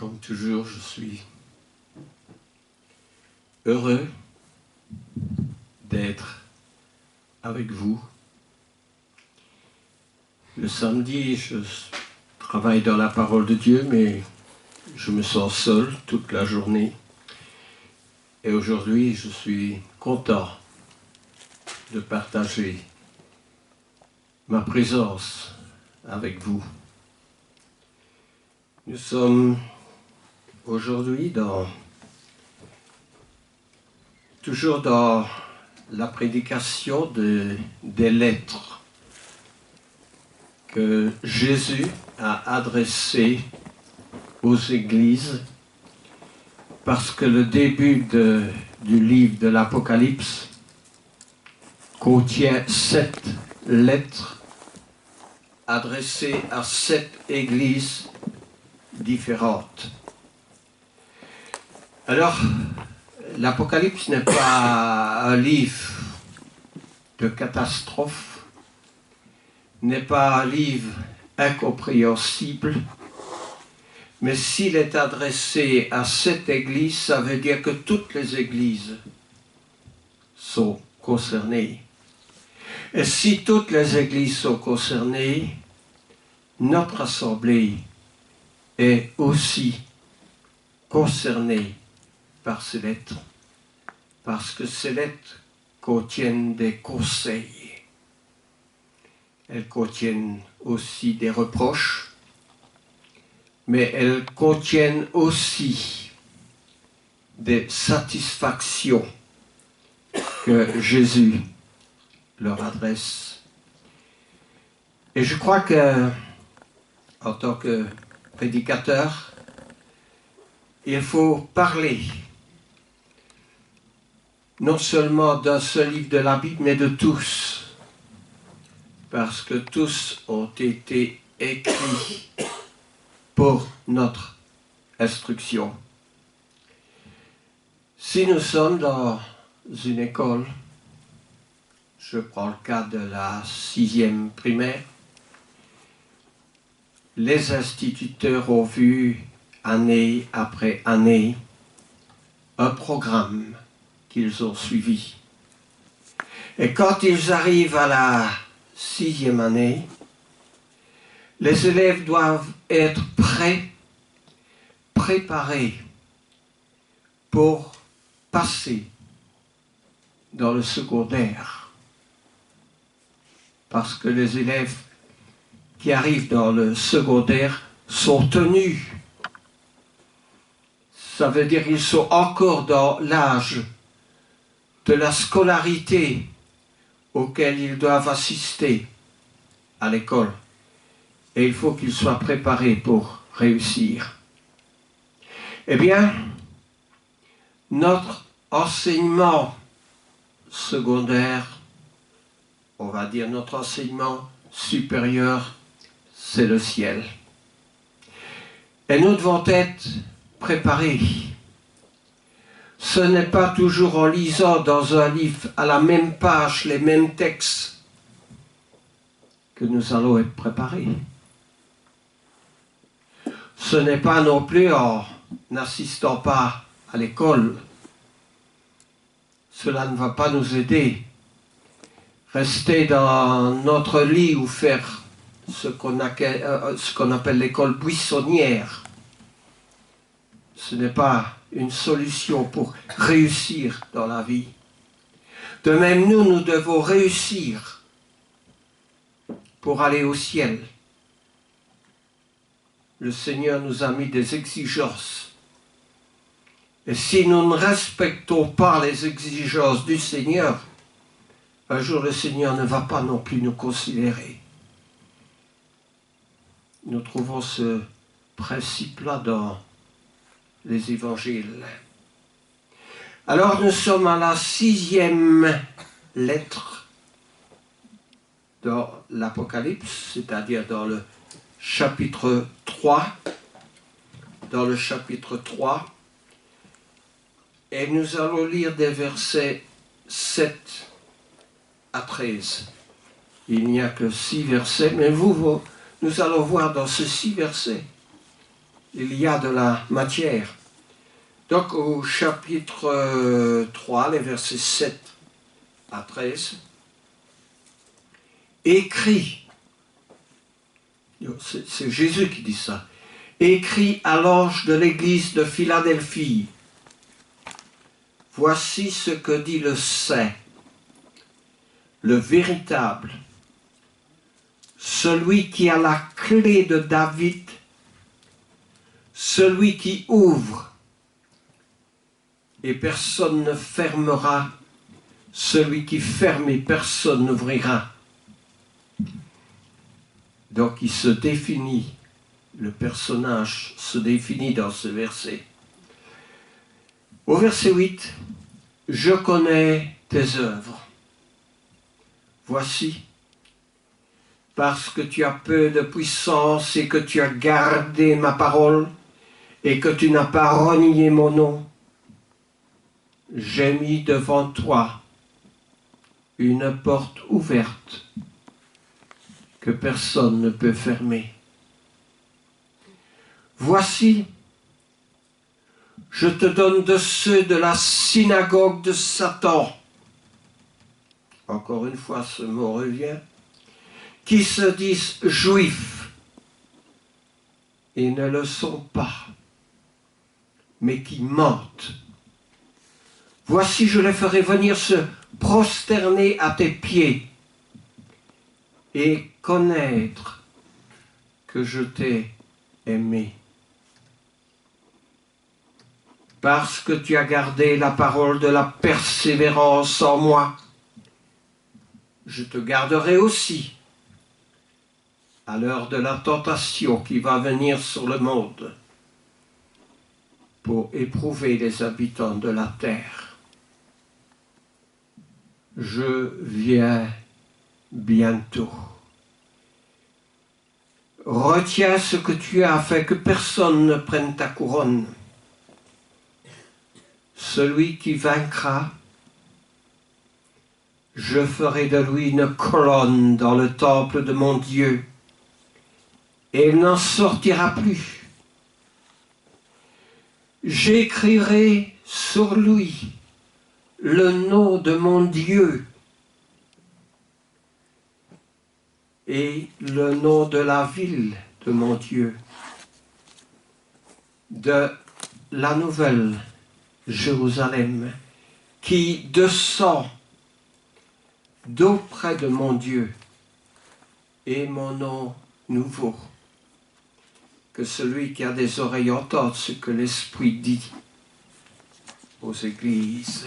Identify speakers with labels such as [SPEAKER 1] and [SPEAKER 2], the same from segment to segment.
[SPEAKER 1] Comme toujours, je suis heureux d'être avec vous. Le samedi, je travaille dans la parole de Dieu, mais je me sens seul toute la journée. Et aujourd'hui, je suis content de partager ma présence avec vous. Nous sommes aujourd'hui toujours dans la prédication des lettres que Jésus a adressées aux églises, parce que le début du livre de l'Apocalypse contient 7 lettres adressées à 7 églises différentes. Alors, l'Apocalypse n'est pas un livre de catastrophe, n'est pas un livre incompréhensible, mais s'il est adressé à cette église, ça veut dire que toutes les églises sont concernées. Et si toutes les églises sont concernées, notre assemblée est aussi concernée par ces lettres, parce que ces lettres contiennent des conseils. Elles contiennent aussi des reproches, mais elles contiennent aussi des satisfactions que Jésus leur adresse. Et je crois que, en tant que prédicateur, il faut parler non seulement d'un seul livre de la Bible, mais de tous, parce que tous ont été écrits pour notre instruction. Si nous sommes dans une école, je prends le cas de la 6e primaire, les instituteurs ont vu année après année un programme qu'ils ont suivi. Et quand ils arrivent à la 6e année, les élèves doivent être préparés pour passer dans le secondaire. Parce que les élèves qui arrivent dans le secondaire sont tenus. Ça veut dire qu'ils sont encore dans l'âge de la scolarité auquel ils doivent assister à l'école. Et il faut qu'ils soient préparés pour réussir. Eh bien, notre enseignement secondaire, on va dire notre enseignement supérieur, c'est le ciel. Et nous devons être préparés. Ce n'est pas toujours en lisant dans un livre à la même page les mêmes textes que nous allons être préparés. Ce n'est pas non plus en n'assistant pas à l'école. Cela ne va pas nous aider. Rester dans notre lit ou faire ce qu'on appelle l'école buissonnière, ce n'est pas une solution pour réussir dans la vie. De même, nous devons réussir pour aller au ciel. Le Seigneur nous a mis des exigences. Et si nous ne respectons pas les exigences du Seigneur, un jour le Seigneur ne va pas non plus nous considérer. Nous trouvons ce principe-là dans les évangiles. Alors nous sommes à la 6e lettre dans l'Apocalypse, c'est-à-dire dans le chapitre 3. Dans le chapitre 3. Et nous allons lire des versets 7 à 13. Il n'y a que 6 versets, mais nous allons voir dans ces 6 versets il y a de la matière. Donc au chapitre 3, les versets 7 à 13, écrit, c'est Jésus qui dit ça, écrit à l'ange de l'église de Philadelphie, voici ce que dit le saint, le véritable, celui qui a la clé de David, celui qui ouvre et personne ne fermera, celui qui ferme et personne n'ouvrira. Donc il se définit, le personnage se définit dans ce verset. Au verset 8, je connais tes œuvres. Voici, parce que tu as peu de puissance et que tu as gardé ma parole et que tu n'as pas renié mon nom, j'ai mis devant toi une porte ouverte que personne ne peut fermer. Voici, je te donne de ceux de la synagogue de Satan. Encore une fois, ce mot revient. Qui se disent juifs et ne le sont pas, mais qui mentent. Voici, je les ferai venir se prosterner à tes pieds et connaître que je t'ai aimé. Parce que tu as gardé la parole de la persévérance en moi, je te garderai aussi à l'heure de la tentation qui va venir sur le monde pour éprouver les habitants de la terre. Je viens bientôt. Retiens ce que tu as afin que personne ne prenne ta couronne. Celui qui vaincra, je ferai de lui une colonne dans le temple de mon Dieu, et il n'en sortira plus. J'écrirai sur lui le nom de mon Dieu et le nom de la ville de mon Dieu, de la nouvelle Jérusalem, qui descend d'auprès de mon Dieu, et mon nom nouveau. Que celui qui a des oreilles entende ce que l'Esprit dit aux églises.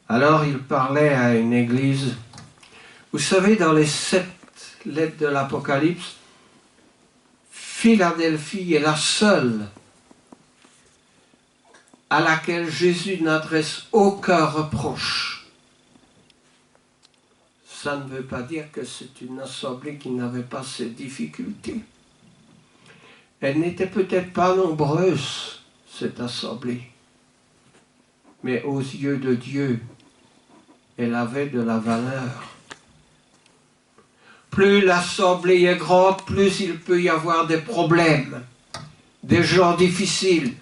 [SPEAKER 1] Alors il parlait à une église. Vous savez, dans les 7 lettres de l'Apocalypse, Philadelphie est la seule à laquelle Jésus n'adresse aucun reproche. Ça ne veut pas dire que c'est une assemblée qui n'avait pas ses difficultés. Elle n'était peut-être pas nombreuse, cette assemblée, mais aux yeux de Dieu, elle avait de la valeur. Plus l'assemblée est grande, plus il peut y avoir des problèmes, des gens difficiles,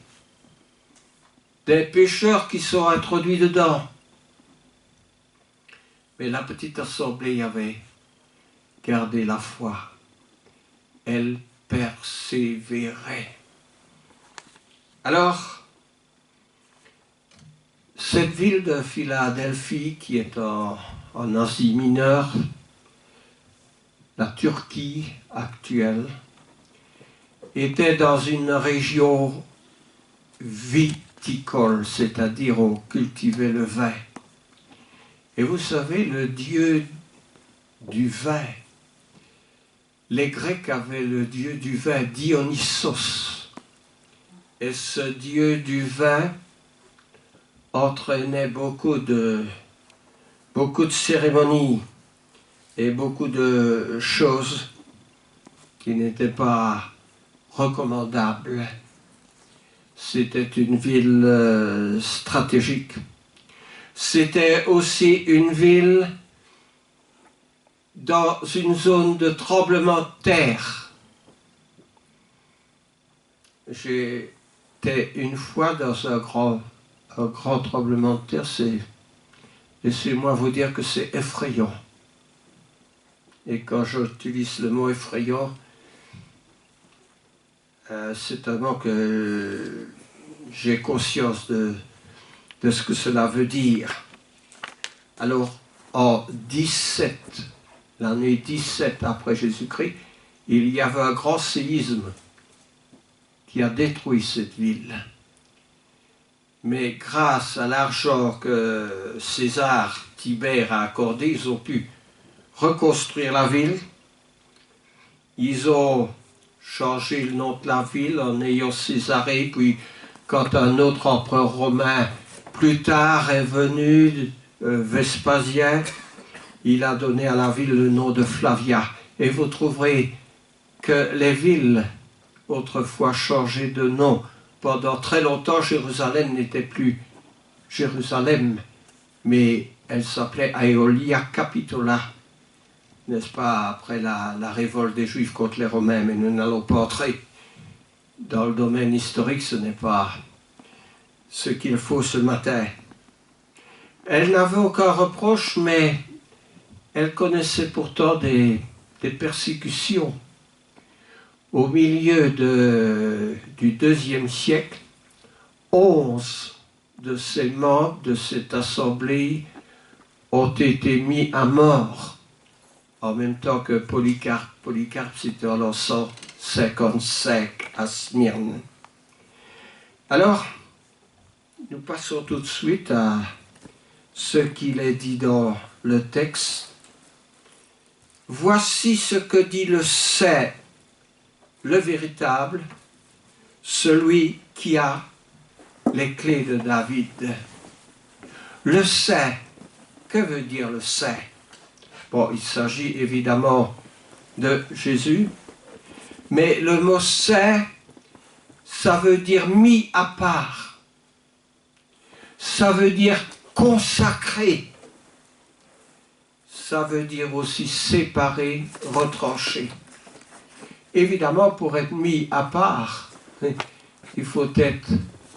[SPEAKER 1] des pécheurs qui sont introduits dedans. Mais la petite assemblée avait gardé la foi. Elle persévérait. Alors, cette ville de Philadelphie, qui est en Asie mineure, la Turquie actuelle, était dans une région viticole, c'est-à-dire on cultivait le vin. Et vous savez, le dieu du vin, les Grecs avaient le dieu du vin, Dionysos. Et ce dieu du vin entraînait beaucoup de cérémonies et beaucoup de choses qui n'étaient pas recommandables. C'était une ville stratégique. C'était aussi une ville dans une zone de tremblement de terre. J'étais une fois dans un grand tremblement de terre. Laissez-moi vous dire que c'est effrayant. Et quand j'utilise le mot effrayant, c'est un mot que j'ai conscience de ce que cela veut dire. Alors, en 17, l'année 17 après Jésus-Christ, il y avait un grand séisme qui a détruit cette ville. Mais grâce à l'argent que César Tibère a accordé, ils ont pu reconstruire la ville. Ils ont changé le nom de la ville en ayant Césarée, puis quand un autre empereur romain plus tard est venu, Vespasien, il a donné à la ville le nom de Flavia. Et vous trouverez que les villes autrefois changeaient de nom. Pendant très longtemps, Jérusalem n'était plus Jérusalem, mais elle s'appelait Aeolia Capitola, n'est-ce pas, après la révolte des Juifs contre les Romains, mais nous n'allons pas entrer dans le domaine historique, ce n'est pas ce qu'il faut ce matin. Elle n'avait aucun reproche, mais elle connaissait pourtant des persécutions. Au milieu du IIe siècle, 11 de ces membres de cette assemblée ont été mis à mort, en même temps que Polycarpe. Polycarpe, c'était en l'an 155 à Smyrne. Alors, nous passons tout de suite à ce qu'il est dit dans le texte. Voici ce que dit le saint, le véritable, celui qui a les clés de David. Le saint, que veut dire le saint? Bon, il s'agit évidemment de Jésus, mais le mot saint, ça veut dire mis à part. Ça veut dire consacré. Ça veut dire aussi séparé, retranché. Évidemment, pour être mis à part, il faut être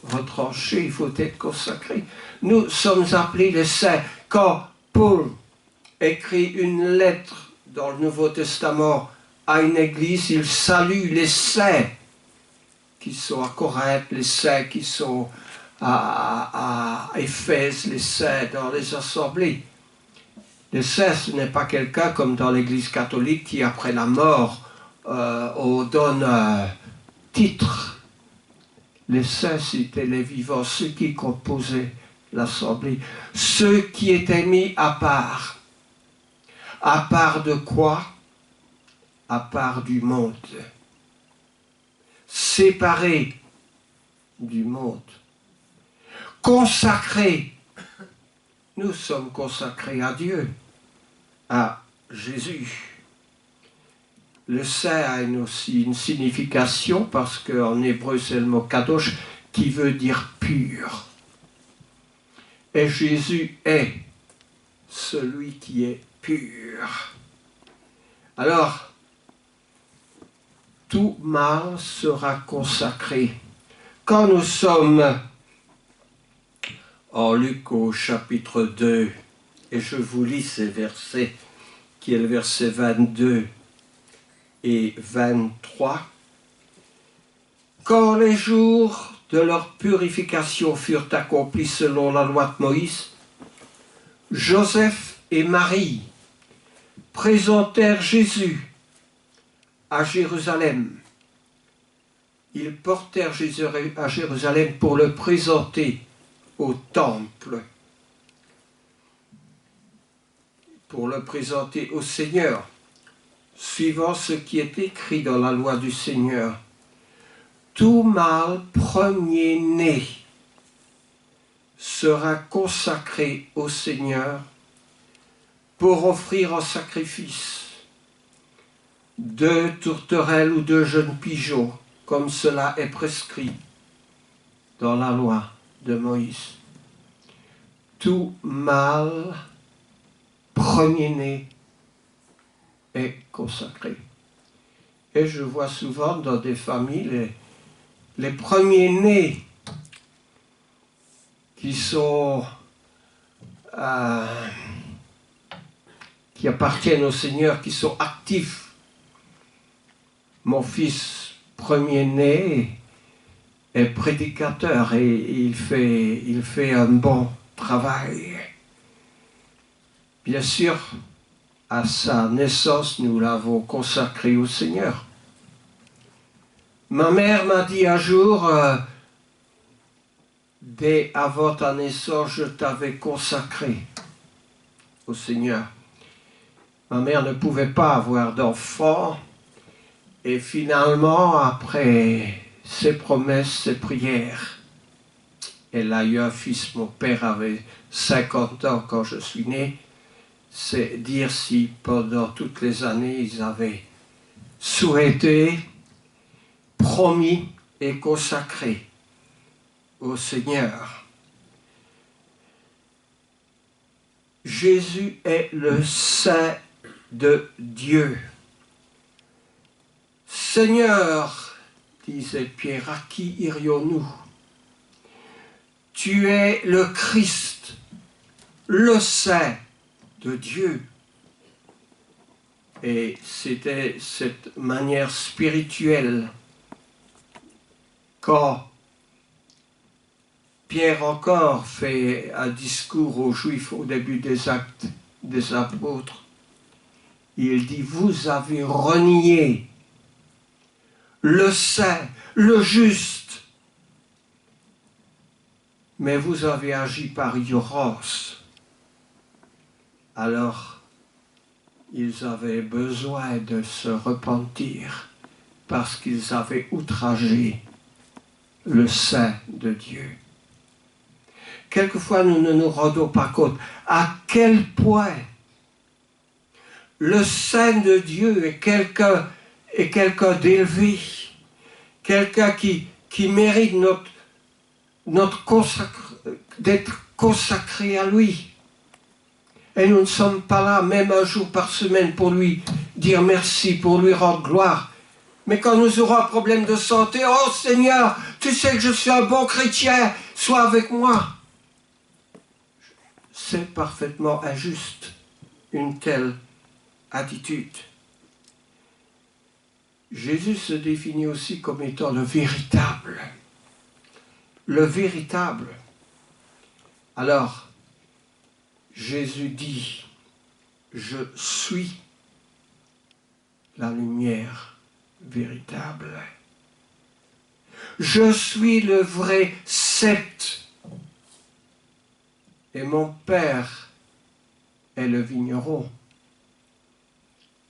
[SPEAKER 1] retranché, il faut être consacré. Nous sommes appelés les saints. Quand Paul écrit une lettre dans le Nouveau Testament à une église, il salue les saints qui sont à Corinthe, les saints qui sont à Éphèse, les saints dans les assemblées. Les saints, ce n'est pas quelqu'un comme dans l'église catholique qui, après la mort, on donne un titre. Les saints, c'était les vivants, ceux qui composaient l'assemblée, ceux qui étaient mis à part. À part de quoi? À part du monde. Séparés du monde. Consacrés. Nous sommes consacrés à Dieu, à Jésus. Le saint a aussi une signification parce qu'en hébreu c'est le mot kadosh qui veut dire pur. Et Jésus est celui qui est pur. Alors, tout mal sera consacré. Quand nous sommes en Luc au chapitre 2, et je vous lis ces versets, qui est le verset 22 et 23, quand les jours de leur purification furent accomplis selon la loi de Moïse, Joseph et Marie présentèrent Jésus à Jérusalem. Ils portèrent Jésus à Jérusalem pour le présenter au temple, pour le présenter au Seigneur, suivant ce qui est écrit dans la loi du Seigneur. Tout mâle premier-né sera consacré au Seigneur pour offrir en sacrifice 2 tourterelles ou 2 jeunes pigeons, comme cela est prescrit dans la loi de Moïse. Tout mâle premier-né est consacré. Et je vois souvent dans des familles les premiers-nés qui sont qui appartiennent au Seigneur, qui sont actifs. Mon fils premier-né est prédicateur et il fait un bon travail. Bien sûr, à sa naissance, nous l'avons consacré au Seigneur. Ma mère m'a dit un jour, dès avant ta naissance, je t'avais consacré au Seigneur. Ma mère ne pouvait pas avoir d'enfant et finalement, après ses promesses, ses prières, elle a eu un fils. Mon père avait 50 ans quand je suis né. C'est dire si pendant toutes les années, ils avaient souhaité, promis et consacré au Seigneur. Jésus est le Saint de Dieu. Seigneur, disait Pierre, à qui irions-nous? Tu es le Christ, le Saint de Dieu. Et c'était cette manière spirituelle quand Pierre encore fait un discours aux Juifs au début des Actes des Apôtres. Il dit, vous avez renié le saint, le juste, mais vous avez agi par ignorance. Alors, ils avaient besoin de se repentir parce qu'ils avaient outragé le Saint de Dieu. Quelquefois, nous ne nous rendons pas compte à quel point le Saint de Dieu est quelqu'un d'élevé, quelqu'un qui mérite d'être consacré à lui. Et nous ne sommes pas là, même un jour par semaine, pour lui dire merci, pour lui rendre gloire. Mais quand nous aurons un problème de santé, oh Seigneur, tu sais que je suis un bon chrétien, sois avec moi. C'est parfaitement injuste, une telle attitude. Jésus se définit aussi comme étant le véritable. Le véritable. Alors, Jésus dit, je suis la lumière véritable. Je suis le vrai cep. Et mon Père est le vigneron.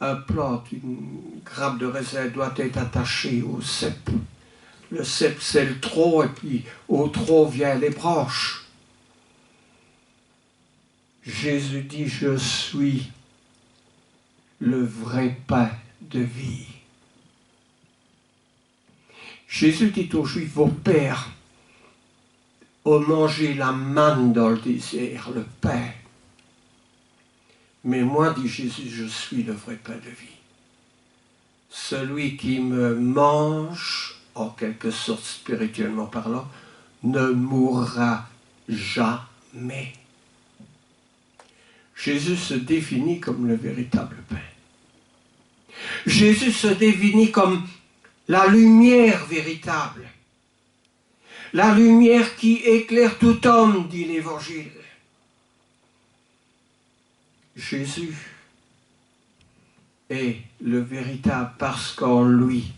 [SPEAKER 1] Un plant, une grappe de raisin doit être attachée au cep. Le cep, c'est le tronc, et puis au tronc viennent les branches. Jésus dit, je suis le vrai pain de vie. Jésus dit aux Juifs, vos pères ont mangé la manne dans le désert, le pain. Mais moi, dit Jésus, je suis le vrai pain de vie. Celui qui me mange, en quelque sorte spirituellement parlant, ne mourra jamais. Jésus se définit comme le véritable pain. Jésus se définit comme la lumière véritable. La lumière qui éclaire tout homme, dit l'Évangile. Jésus est le véritable parce qu'en lui,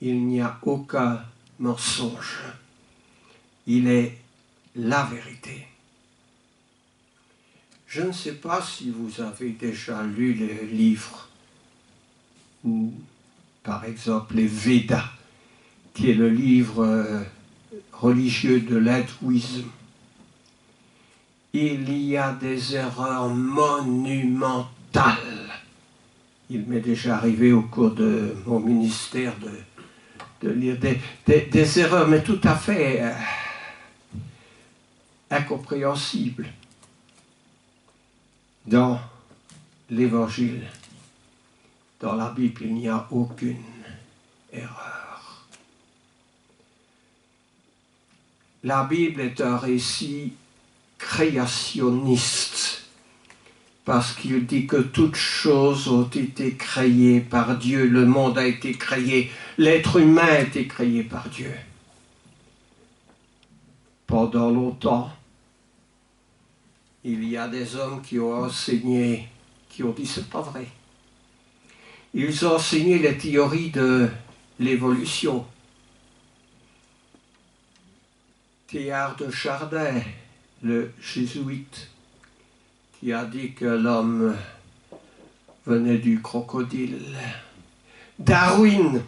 [SPEAKER 1] il n'y a aucun mensonge. Il est la vérité. Je ne sais pas si vous avez déjà lu les livres, par exemple les Védas, qui est le livre religieux de l'hindouisme. Il y a des erreurs monumentales. Il m'est déjà arrivé au cours de mon ministère de lire des erreurs, mais tout à fait incompréhensibles. Dans l'Évangile, dans la Bible, il n'y a aucune erreur. La Bible est un récit créationniste, parce qu'il dit que toutes choses ont été créées par Dieu, le monde a été créé, l'être humain a été créé par Dieu. Pendant longtemps, il y a des hommes qui ont enseigné, qui ont dit c'est pas vrai. Ils ont enseigné les théories de l'évolution. Théard de Chardin, le jésuite, qui a dit que l'homme venait du crocodile. Darwin,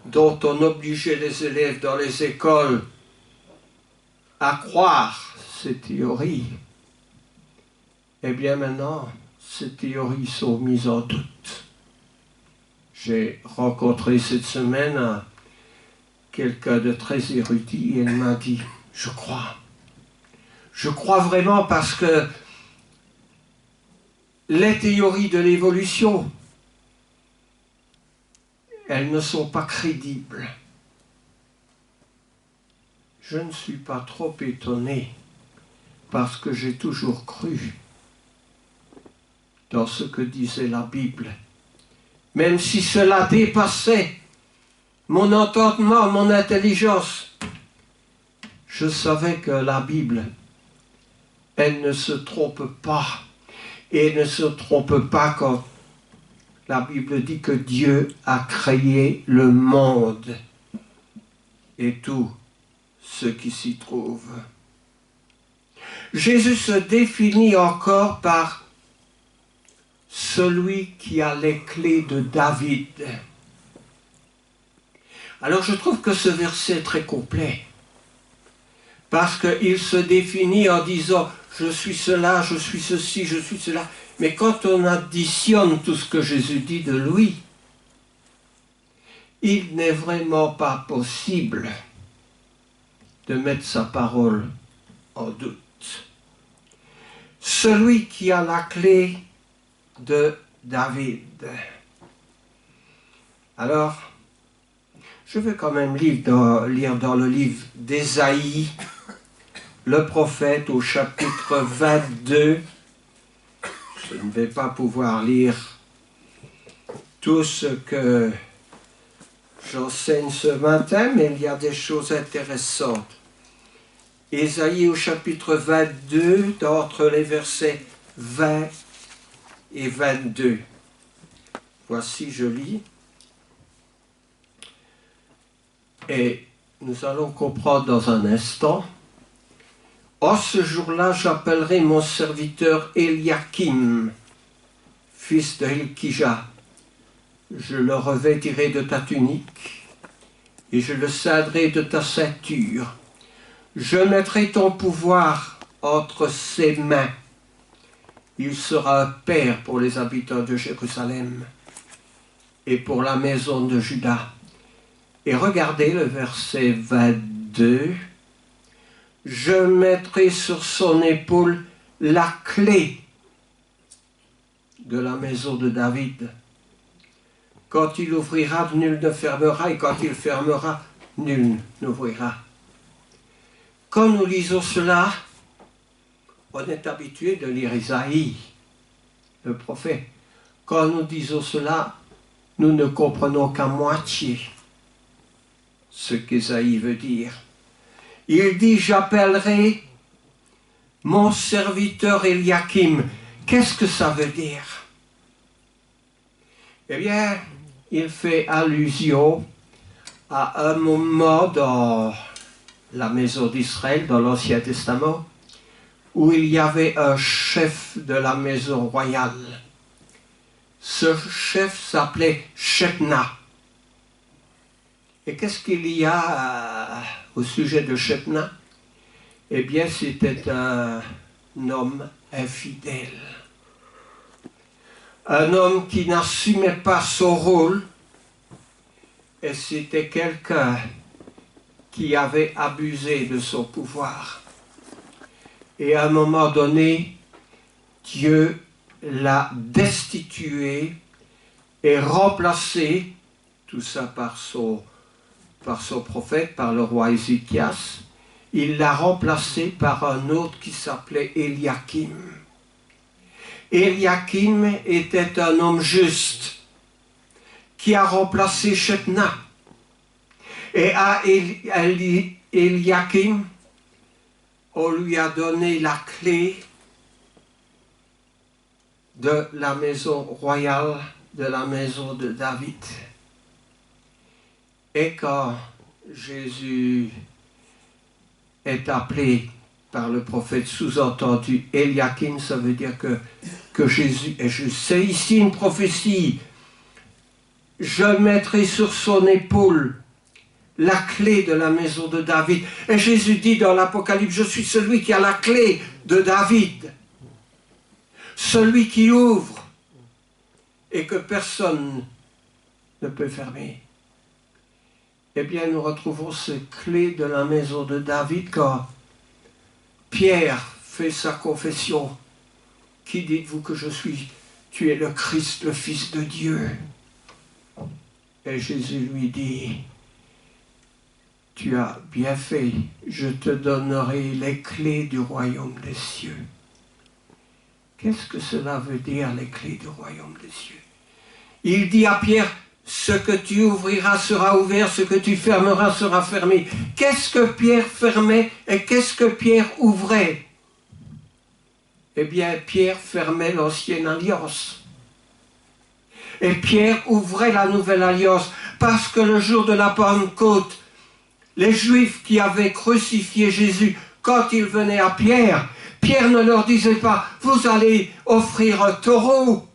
[SPEAKER 1] dont on obligeait les élèves dans les écoles à croire ces théories. Eh bien maintenant, ces théories sont mises en doute. J'ai rencontré cette semaine quelqu'un de très érudit et il m'a dit, je crois. Je crois vraiment parce que les théories de l'évolution, elles ne sont pas crédibles. Je ne suis pas trop étonné parce que j'ai toujours cru dans ce que disait la Bible. Même si cela dépassait mon entendement, mon intelligence, je savais que la Bible, elle ne se trompe pas. Et elle ne se trompe pas quand la Bible dit que Dieu a créé le monde et tout ce qui s'y trouve. Jésus se définit encore par celui qui a les clés de David. Alors je trouve que ce verset est très complet, parce qu'il se définit en disant « je suis cela, je suis ceci, je suis cela ». Mais quand on additionne tout ce que Jésus dit de lui, il n'est vraiment pas possible de mettre sa parole en doute. Celui qui a la clé de David. Alors, je vais quand même lire dans le livre d'Ésaïe, le prophète, au chapitre 22. Je ne vais pas pouvoir lire tout ce que j'enseigne ce matin, mais il y a des choses intéressantes. Ésaïe au chapitre 22, entre les versets 20 et 22. Voici, je lis. Et nous allons comprendre dans un instant. « En ce jour-là, j'appellerai mon serviteur Eliakim, fils de Hilkija. Je le revêtirai de ta tunique et je le ceindrai de ta ceinture. Je mettrai ton pouvoir entre ses mains. Il sera un père pour les habitants de Jérusalem et pour la maison de Juda. » Et regardez le verset 22. « Je mettrai sur son épaule la clé de la maison de David. Quand il ouvrira, nul ne fermera, et quand il fermera, nul n'ouvrira. » Quand nous lisons cela, on est habitué de lire Isaïe, le prophète. Quand nous disons cela, nous ne comprenons qu'à moitié ce qu'Ésaïe veut dire. Il dit, j'appellerai mon serviteur Eliakim. Qu'est-ce que ça veut dire? Eh bien, il fait allusion à un moment dans la maison d'Israël, dans l'Ancien Testament, où il y avait un chef de la maison royale. Ce chef s'appelait Shebna. Et qu'est-ce qu'il y a au sujet de Shebna? Eh bien, c'était un homme infidèle. Un homme qui n'assumait pas son rôle. Et c'était quelqu'un qui avait abusé de son pouvoir. Et à un moment donné, Dieu l'a destitué et remplacé, tout ça par son prophète, par le roi Ézéchias. il l'a remplacé par un autre qui s'appelait Eliakim. Eliakim était un homme juste qui a remplacé Shebna. Et à Eliakim, on lui a donné la clé de la maison royale, de la maison de David. Et quand Jésus est appelé par le prophète, sous-entendu Eliakim, ça veut dire que Jésus est juste. C'est ici une prophétie. Je mettrai sur son épaule la clé de la maison de David. Et Jésus dit dans l'Apocalypse, je suis celui qui a la clé de David. Celui qui ouvre et que personne ne peut fermer. Eh bien, nous retrouvons ces clés de la maison de David quand Pierre fait sa confession. Qui dites-vous que je suis? Tu es le Christ, le Fils de Dieu. Et Jésus lui dit, tu as bien fait, je te donnerai les clés du royaume des cieux. Qu'est-ce que cela veut dire, les clés du royaume des cieux? Il dit à Pierre, ce que tu ouvriras sera ouvert, ce que tu fermeras sera fermé. Qu'est-ce que Pierre fermait et qu'est-ce que Pierre ouvrait? Eh bien, Pierre fermait l'ancienne alliance. Et Pierre ouvrait la nouvelle alliance, parce que le jour de la Pentecôte, les Juifs qui avaient crucifié Jésus, quand ils venaient à Pierre, Pierre ne leur disait pas, vous allez offrir un taureau,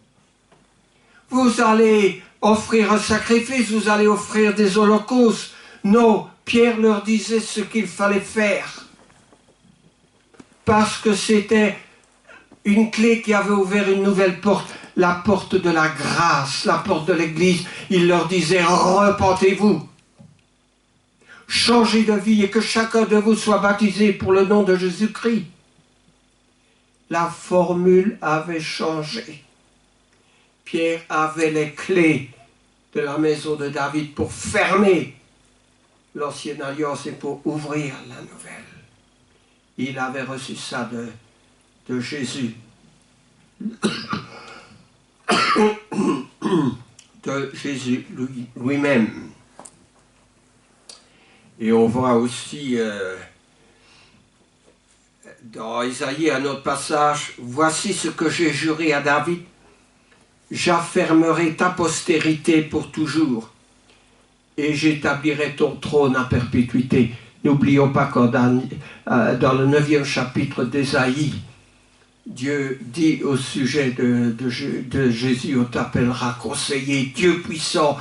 [SPEAKER 1] vous allez offrir un sacrifice, vous allez offrir des holocaustes. Non, Pierre leur disait ce qu'il fallait faire. Parce que c'était une clé qui avait ouvert une nouvelle porte, la porte de la grâce, la porte de l'Église. Il leur disait, repentez-vous, changez de vie et que chacun de vous soit baptisé pour le nom de Jésus-Christ. La formule avait changé. Pierre avait les clés de la maison de David pour fermer l'ancienne alliance et pour ouvrir la nouvelle. Il avait reçu ça de Jésus, de Jésus lui-même. Et on voit aussi dans Isaïe un autre passage, voici ce que j'ai juré à David, j'affermerai ta postérité pour toujours et j'établirai ton trône à perpétuité. N'oublions pas que dans le 9e chapitre d'Ésaïe, Dieu dit au sujet de Jésus, on t'appellera conseiller, Dieu puissant,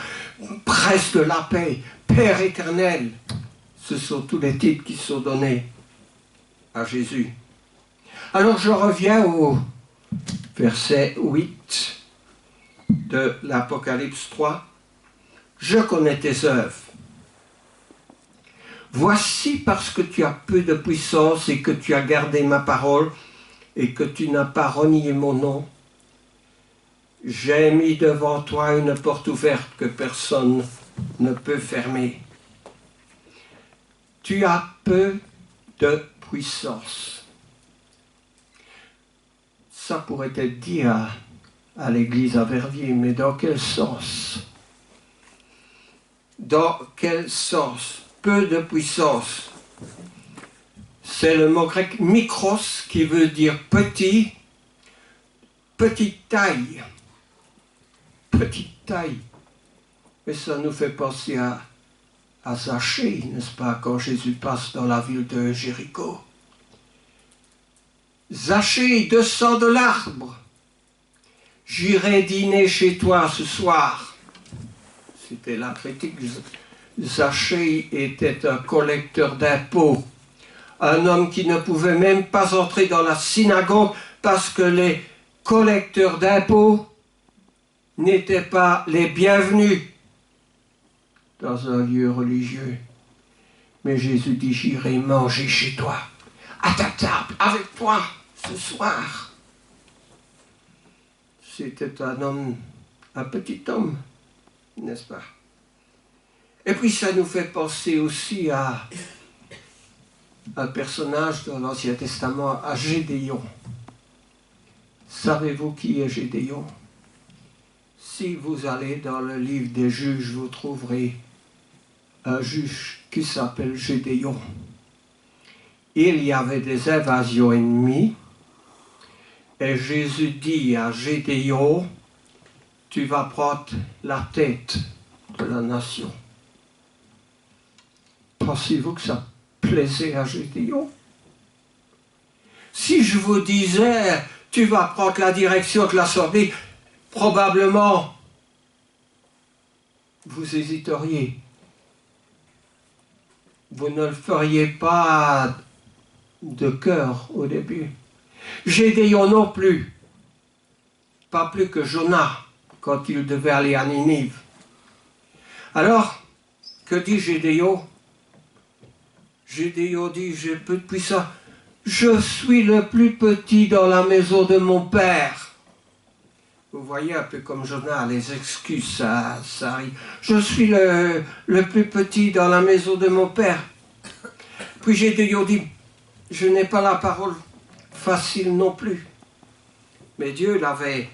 [SPEAKER 1] prince de la paix, Père éternel. Ce sont tous les titres qui sont donnés à Jésus. Alors je reviens au verset 8 de l'Apocalypse 3. Je connais tes œuvres. Voici parce que tu as peu de puissance et que tu as gardé ma parole et que tu n'as pas renié mon nom, j'ai mis devant toi une porte ouverte que personne ne peut fermer. Tu as peu de puissance. Ça pourrait être dit à l'église à Verviers, mais dans quel sens? Dans quel sens? Peu de puissance. C'est le mot grec mikros qui veut dire petit, petite taille. Petite taille. Mais ça nous fait penser à Zachée, n'est-ce pas, quand Jésus passe dans la ville de Jéricho. Zachée, descends de l'arbre. J'irai dîner chez toi ce soir. C'était la critique. Zachée était un collecteur d'impôts. Un homme qui ne pouvait même pas entrer dans la synagogue parce que les collecteurs d'impôts n'étaient pas les bienvenus dans un lieu religieux. Mais Jésus dit, j'irai manger chez toi, à ta table, avec toi, ce soir. C'était un homme, un petit homme, n'est-ce pas? Et puis ça nous fait penser aussi à un personnage de l'Ancien Testament, à Gédéon. Savez-vous qui est Gédéon? Si vous allez dans le livre des juges, vous trouverez un juge qui s'appelle Gédéon. Il y avait des invasions ennemies et Jésus dit à Gédéon, tu vas prendre la tête de la nation. Pensez-vous que ça plaisait à Gédéon? Si je vous disais, tu vas prendre la direction de l'Assemblée, probablement, vous hésiteriez. Vous ne le feriez pas de cœur au début. Gédéon non plus. Pas plus que Jonas, quand il devait aller à Ninive. Alors, que dit Gédéon? Gédéon dit, j'ai peu de puissance. Je suis le plus petit dans la maison de mon père. Vous voyez, un peu comme Jonas, les excuses, ça arrive. Je suis le plus petit dans la maison de mon père. Puis Gédéon dit, je n'ai pas la parole facile non plus. Mais Dieu l'avait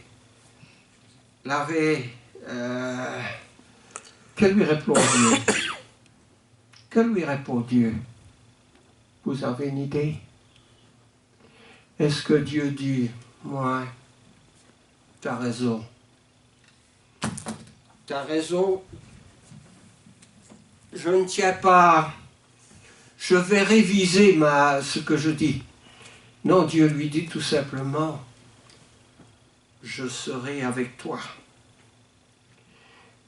[SPEAKER 1] que lui répond Dieu? Que lui répond Dieu? Vous avez une idée? Est-ce que Dieu dit, ouais, t'as raison. T'as raison. Je ne tiens pas. Je vais réviser ce que je dis. Non, Dieu lui dit tout simplement, je serai avec toi.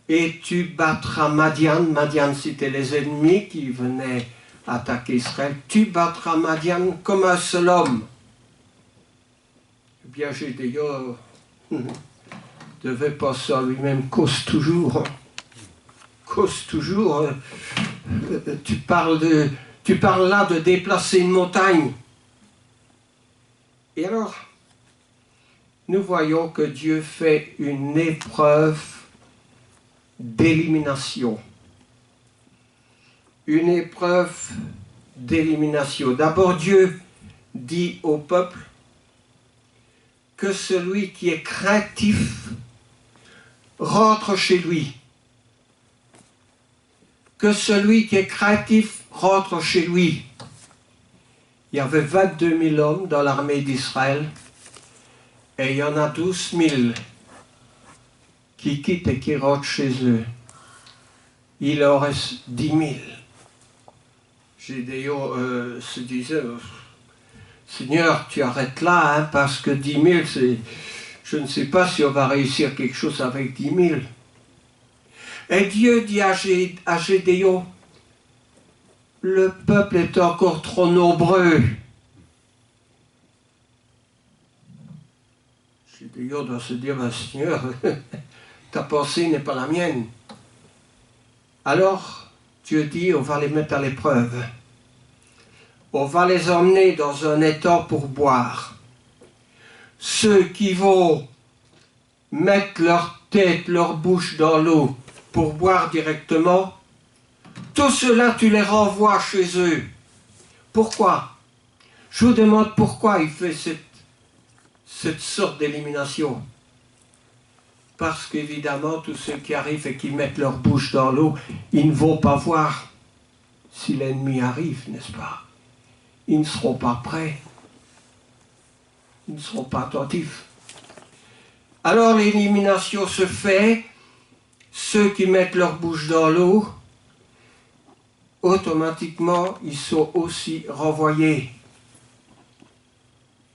[SPEAKER 1] Et tu battras Madian. Madian, c'était les ennemis qui venaient attaquer Israël. Tu battras Madian comme un seul homme. Eh bien, Gédéon devait penser à lui-même, cause toujours. Cause toujours. Tu parles là de déplacer une montagne. Et alors, nous voyons que Dieu fait une épreuve d'élimination. Une épreuve d'élimination. D'abord, Dieu dit au peuple que celui qui est craintif rentre chez lui. Que celui qui est craintif rentre chez lui. Il y avait 22 000 hommes dans l'armée d'Israël et il y en a 12 000 qui quittent et qui rentrent chez eux. Il en reste 10 000. Gédéon se disait, Seigneur, tu arrêtes là, hein, parce que 10 000, je ne sais pas si on va réussir quelque chose avec 10 000. Et Dieu dit à Gédéon, le peuple est encore trop nombreux. Gédéon doit se dire, Seigneur, ta pensée n'est pas la mienne. Alors, Dieu dit, on va les mettre à l'épreuve. On va les emmener dans un étang pour boire. Ceux qui vont mettre leur tête, leur bouche dans l'eau pour boire directement, tout cela, tu les renvoies chez eux. Pourquoi? Je vous demande pourquoi il fait cette sorte d'élimination. Parce qu'évidemment, tous ceux qui arrivent et qui mettent leur bouche dans l'eau, ils ne vont pas voir si l'ennemi arrive, n'est-ce pas? Ils ne seront pas prêts. Ils ne seront pas attentifs. Alors l'élimination se fait. Ceux qui mettent leur bouche dans l'eau, automatiquement, ils sont aussi renvoyés.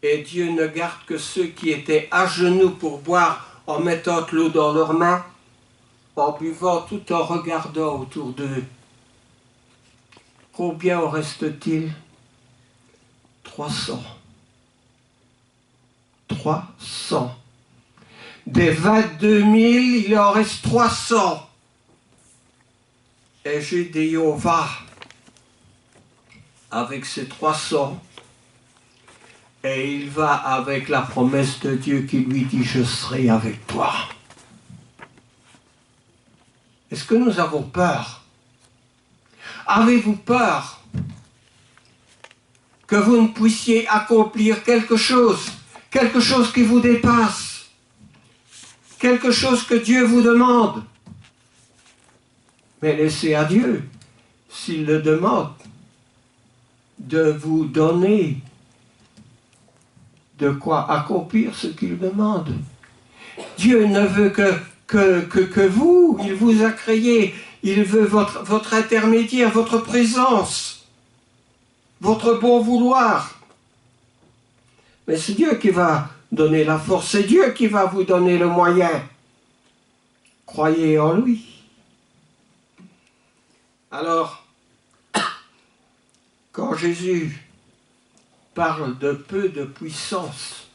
[SPEAKER 1] Et Dieu ne garde que ceux qui étaient à genoux pour boire en mettant l'eau dans leurs mains, en buvant tout en regardant autour d'eux. Combien en reste-t-il? 300. 300. Des 22 000, il en reste 300. Et Gédéon va avec ces 300 et il va avec la promesse de Dieu qui lui dit « Je serai avec toi ». Est-ce que nous avons peur? Avez-vous peur? que vous ne puissiez accomplir quelque chose qui vous dépasse, quelque chose que Dieu vous demande. Mais laissez à Dieu, s'il le demande, de vous donner de quoi accomplir ce qu'il demande. Dieu ne veut que vous, il vous a créé, il veut votre intermédiaire, votre présence, votre bon vouloir. Mais c'est Dieu qui va donner la force, c'est Dieu qui va vous donner le moyen. Croyez en lui. Alors, quand Jésus parle de peu de puissance,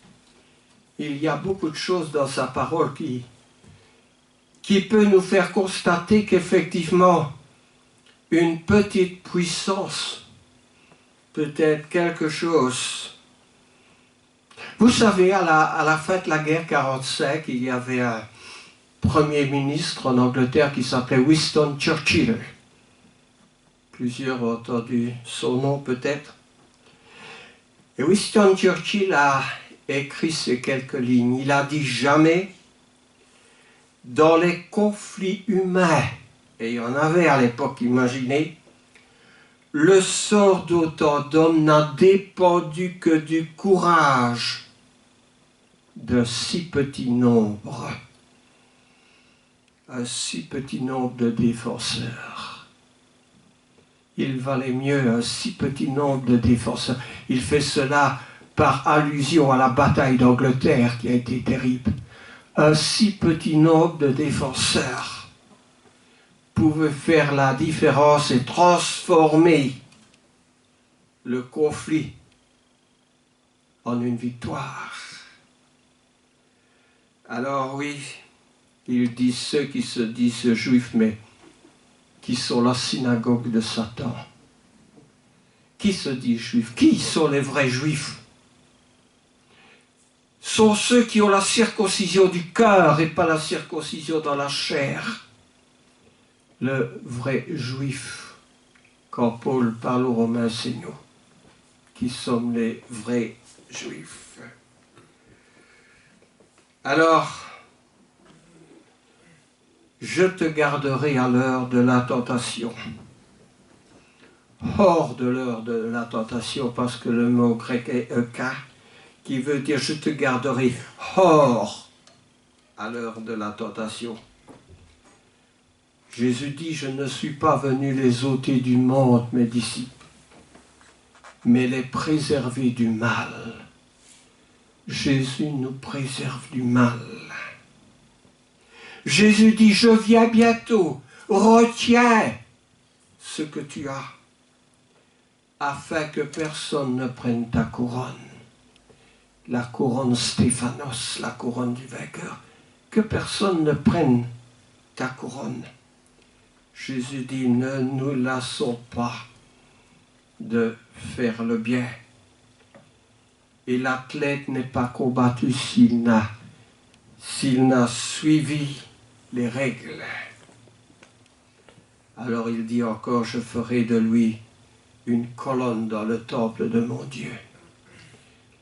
[SPEAKER 1] il y a beaucoup de choses dans sa parole qui peut nous faire constater qu'effectivement, une petite puissance peut être quelque chose. Vous savez, à la fin de la guerre 45, il y avait un premier ministre en Angleterre qui s'appelait Winston Churchill. Plusieurs ont entendu son nom peut-être. Et Winston Churchill a écrit ces quelques lignes. Il a dit jamais, dans les conflits humains, et il y en avait à l'époque, imaginez, le sort d'autant d'hommes n'a dépendu que du courage d'un si petit nombre. Un si petit nombre de défenseurs. Il valait mieux un si petit nombre de défenseurs. Il fait cela par allusion à la bataille d'Angleterre qui a été terrible. Un si petit nombre de défenseurs pouvait faire la différence et transformer le conflit en une victoire. Alors oui, il dit ceux qui se disent juifs, mais qui sont la synagogue de Satan. Qui se dit juifs? Qui sont les vrais juifs? Sont ceux qui ont la circoncision du cœur et pas la circoncision dans la chair. Le vrai juif, quand Paul parle aux Romains, c'est nous, qui sommes les vrais juifs. Alors, je te garderai à l'heure de la tentation. Hors de l'heure de la tentation, parce que le mot grec est euka, qui veut dire je te garderai hors à l'heure de la tentation. Jésus dit, je ne suis pas venu les ôter du monde, mes disciples, mais les préserver du mal. Jésus nous préserve du mal. Jésus dit, je viens bientôt, retiens ce que tu as, afin que personne ne prenne ta couronne. La couronne Stéphanos, la couronne du vainqueur, que personne ne prenne ta couronne. Jésus dit, ne nous lassons pas de faire le bien. Et l'athlète n'est pas combattu s'il n'a suivi les règles. Alors il dit encore, je ferai de lui une colonne dans le temple de mon Dieu.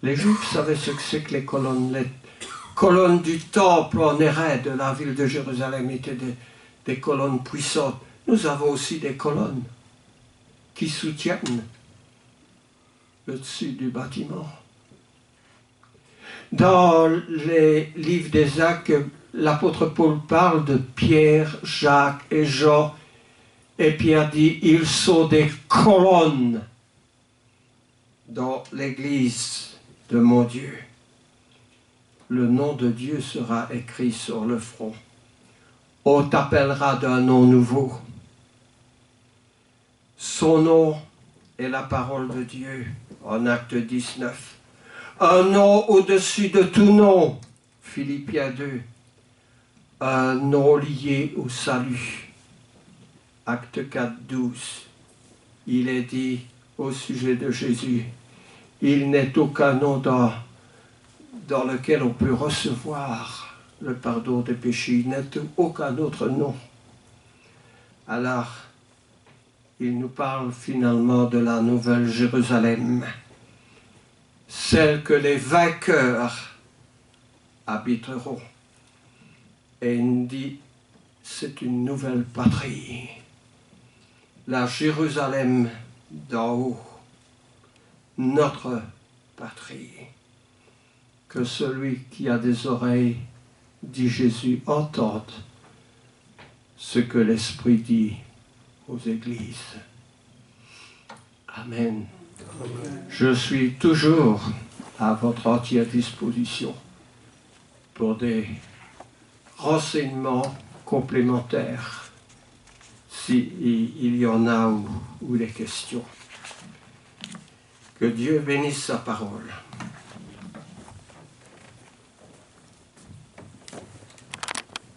[SPEAKER 1] Les Juifs savaient ce que c'est que les colonnes. Les colonnes du temple en Héret de la ville de Jérusalem étaient des colonnes puissantes. Nous avons aussi des colonnes qui soutiennent le dessus du bâtiment. Dans les livres des Actes, l'apôtre Paul parle de Pierre, Jacques et Jean. Et Pierre dit, ils sont des colonnes dans l'église de mon Dieu. Le nom de Dieu sera écrit sur le front. On t'appellera d'un nom nouveau. Son nom est la parole de Dieu, en Acte 19. Un nom au-dessus de tout nom, Philippiens 2. Un nom lié au salut. Acte 4, 12. Il est dit au sujet de Jésus, il n'est aucun nom dans lequel on peut recevoir le pardon des péchés. Il n'est aucun autre nom. Alors, il nous parle finalement de la nouvelle Jérusalem celle que les vainqueurs habiteront. Et il nous dit, c'est une nouvelle patrie, la Jérusalem d'en haut, notre patrie. Que celui qui a des oreilles, dit Jésus, entende ce que l'Esprit dit aux églises. Amen. Amen. Je suis toujours à votre entière disposition pour des renseignements complémentaires, s'il y en a ou des questions. Que Dieu bénisse sa parole.